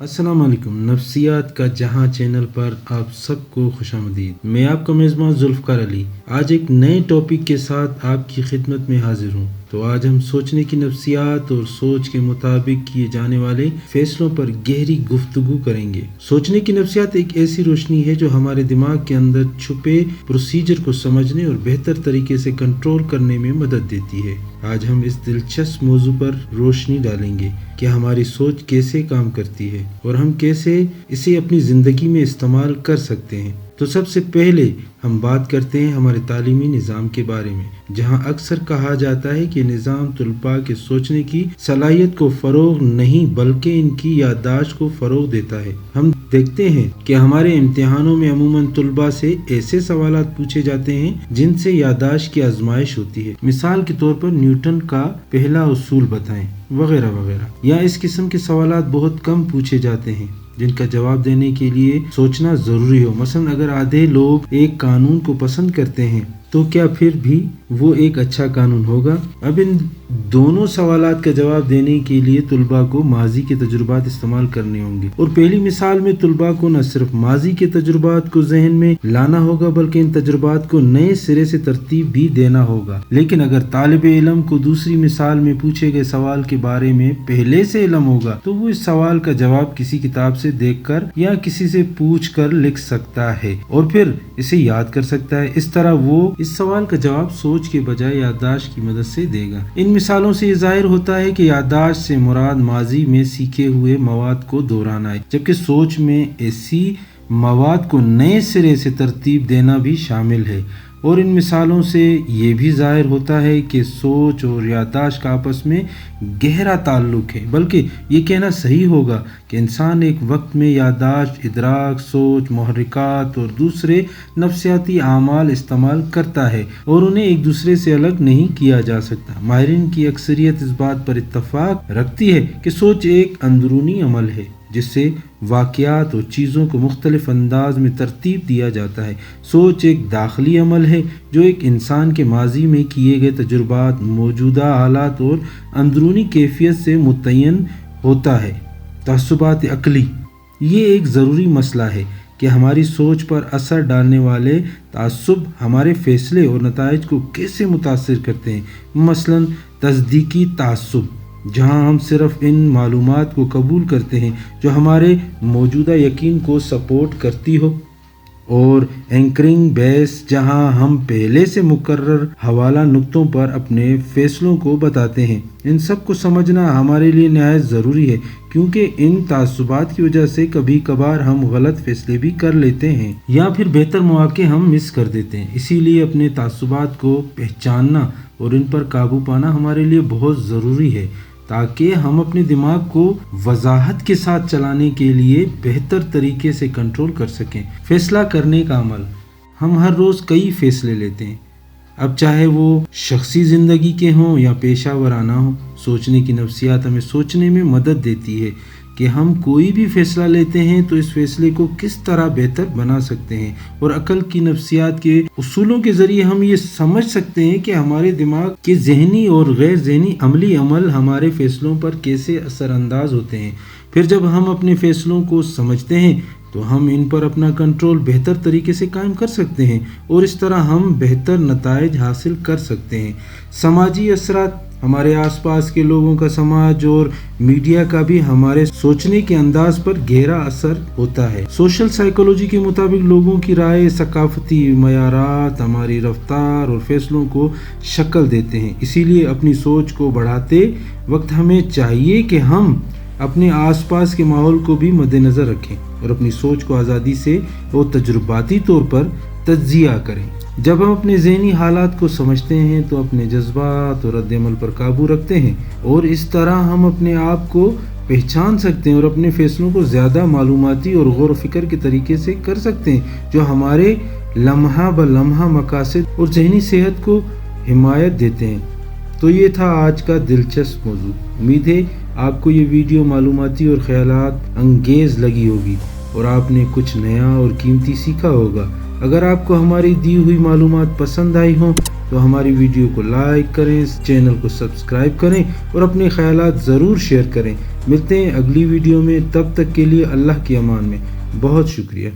अस्सलाम वालेकुम। नफ्सियात का जहां चैनल पर आप सबको खुशामदीद। मैं आपका मेज़बान जुल्फ़कार अली आज एक नए टॉपिक के साथ आपकी खिदमत में हाजिर हूँ। तो आज हम सोचने की नफ्सियात और सोच के मुताबिक किए जाने वाले फैसलों पर गहरी गुफ्तगू करेंगे। सोचने की नफ्सियात एक ऐसी रोशनी है जो हमारे दिमाग के अंदर छुपे प्रोसीजर को समझने और बेहतर तरीके से कंट्रोल करने में मदद देती है। आज हम इस दिलचस्प मौजू पर रोशनी डालेंगे कि हमारी सोच कैसे काम करती है और हम कैसे इसे अपनी ज़िंदगी में इस्तेमाल कर सकते हैं। तो सबसे पहले हम बात करते हैं हमारे तालीमी निज़ाम के बारे में, जहां अक्सर कहा जाता है कि निज़ाम तुलबा के सोचने की सलाहियत को फ़रोग़ नहीं बल्कि इनकी याददाश्त को फ़रोग़ देता है। हम देखते हैं कि हमारे इम्तिहानों में अमूमन तुलबा से ऐसे सवालात पूछे जाते हैं जिनसे याददाश्त की आजमाइश होती है। मिसाल के तौर पर न्यूटन का पहला उसूल बताएं वगैरह वगैरह। या इस किस्म के सवालात बहुत कम पूछे जाते हैं जिनका जवाब देने के लिए सोचना ज़रूरी हो। मसलन अगर आधे लोग एक कानून को पसंद करते हैं तो क्या फिर भी वो एक अच्छा कानून होगा? अब इन दोनों सवालात का जवाब देने के लिए तुलबा को माजी के तजुर्बात इस्तेमाल करने होंगे। और पहली मिसाल में तुलबा को न सिर्फ माजी के तजुर्बात को जहन में लाना होगा बल्कि इन तजुर्बात को नए सिरे से तरतीब भी देना होगा। लेकिन अगर तालिब इल्म को दूसरी मिसाल में पूछे गए सवाल के बारे में पहले से इल्म होगा तो वो इस सवाल का जवाब किसी किताब से देखकर या किसी से पूछ कर लिख सकता है और फिर इसे याद कर सकता है। इस तरह वो इस सवाल का जवाब सोच के बजाय याददाश्त की मदद से देगा। इन मिसालों से ये जाहिर होता है कि याददाश्त से मुराद माजी में सीखे हुए मवाद को दोहराना है, जबकि सोच में ऐसी मवाद को नए सिरे से तरतीब देना भी शामिल है। और इन मिसालों से ये भी जाहिर होता है कि सोच और याददाश्त का आपस में गहरा ताल्लुक है। बल्कि ये कहना सही होगा कि इंसान एक वक्त में याददाश्त, इदराक, सोच, मुहर्रिकात और दूसरे नफ्सियाती आमाल इस्तेमाल करता है और उन्हें एक दूसरे से अलग नहीं किया जा सकता। माहिरीन की अक्सरियत इस बात पर इत्तफाक रखती है कि सोच एक अंदरूनी अमल है जिससे वाक़यात और चीज़ों को मुख्तलिफ अंदाज में तरतीब दिया जाता है। सोच एक दाखिली अमल है जो एक इंसान के माजी में किए गए तजुर्बात, मौजूदा हालात और अंदरूनी कैफियत से मुतय्यन होता है। तअस्सुबात अक़ली ये एक ज़रूरी मसला है कि हमारी सोच पर असर डालने वाले तासुब हमारे फ़ैसले और नताइज को कैसे मुतासिर करते हैं। मसलन तस्दीकी तासुब, जहां हम सिर्फ इन मालूमात को कबूल करते हैं जो हमारे मौजूदा यकीन को सपोर्ट करती हो, और एंकरिंग बेस, जहां हम पहले से मुकर्रर हवाला नुक्तों पर अपने फ़ैसलों को बताते हैं। इन सब को समझना हमारे लिए निहायत ज़रूरी है क्योंकि इन तासुबात की वजह से कभी कभार हम गलत फ़ैसले भी कर लेते हैं या फिर बेहतर मौके हम मिस कर देते हैं। इसीलिए अपने तासुबात को पहचानना और इन पर काबू पाना हमारे लिए बहुत ज़रूरी है ताकि हम अपने दिमाग को वजाहत के साथ चलाने के लिए बेहतर तरीके से कंट्रोल कर सकें। फैसला करने का अमल, हम हर रोज़ कई फ़ैसले लेते हैं, अब चाहे वो शख्सी ज़िंदगी के हों या पेशा वराना हो। सोचने की नफ्सियात हमें सोचने में मदद देती है कि हम कोई भी फ़ैसला लेते हैं तो इस फ़ैसले को किस तरह बेहतर बना सकते हैं, और अकल की नफ्सियात के उसूलों के ज़रिए हम ये समझ सकते हैं कि हमारे दिमाग के जहनी और गैर जहनी अमली अमल हमारे फ़ैसलों पर कैसे असरअंदाज होते हैं। फिर जब हम अपने फ़ैसलों को समझते हैं तो हम इन पर अपना कंट्रोल बेहतर तरीके से कायम कर सकते हैं और इस तरह हम बेहतर नताइज हासिल कर सकते हैं। समाजी असरात, हमारे आसपास के लोगों का, समाज और मीडिया का भी हमारे सोचने के अंदाज पर गहरा असर होता है। सोशल साइकोलॉजी के मुताबिक लोगों की राय, सकाफती मयारात हमारी रफ्तार और फैसलों को शक्ल देते हैं। इसीलिए अपनी सोच को बढ़ाते वक्त हमें चाहिए कि हम अपने आसपास के माहौल को भी मद्देनज़र रखें और अपनी सोच को आज़ादी से और तजुर्बाती तौर पर तज्ज़िया करें। जब हम अपने ज़हनी हालात को समझते हैं तो अपने जज्बात और रद्द-ए-अमल पर काबू रखते हैं और इस तरह हम अपने आप को पहचान सकते हैं और अपने फ़ैसलों को ज़्यादा मालूमाती और गौर फ़िक्र के तरीके से कर सकते हैं जो हमारे लम्हा ब लम्हा मकासद और ज़हनी सेहत को हिमायत देते हैं। तो ये था आज का दिलचस्प मौजू। उम्मीद है आपको ये वीडियो मालूमाती और ख़यालात अंगेज़ लगी होगी और आपने कुछ नया और कीमती सीखा होगा। अगर आपको हमारी दी हुई मालूमात पसंद आई हो तो हमारी वीडियो को लाइक करें, चैनल को सब्सक्राइब करें और अपने ख़यालात ज़रूर शेयर करें। ملتے ہیں اگلی ویڈیو میں، تب تک کے لیے اللہ کی امان میں. بہت شکریہ.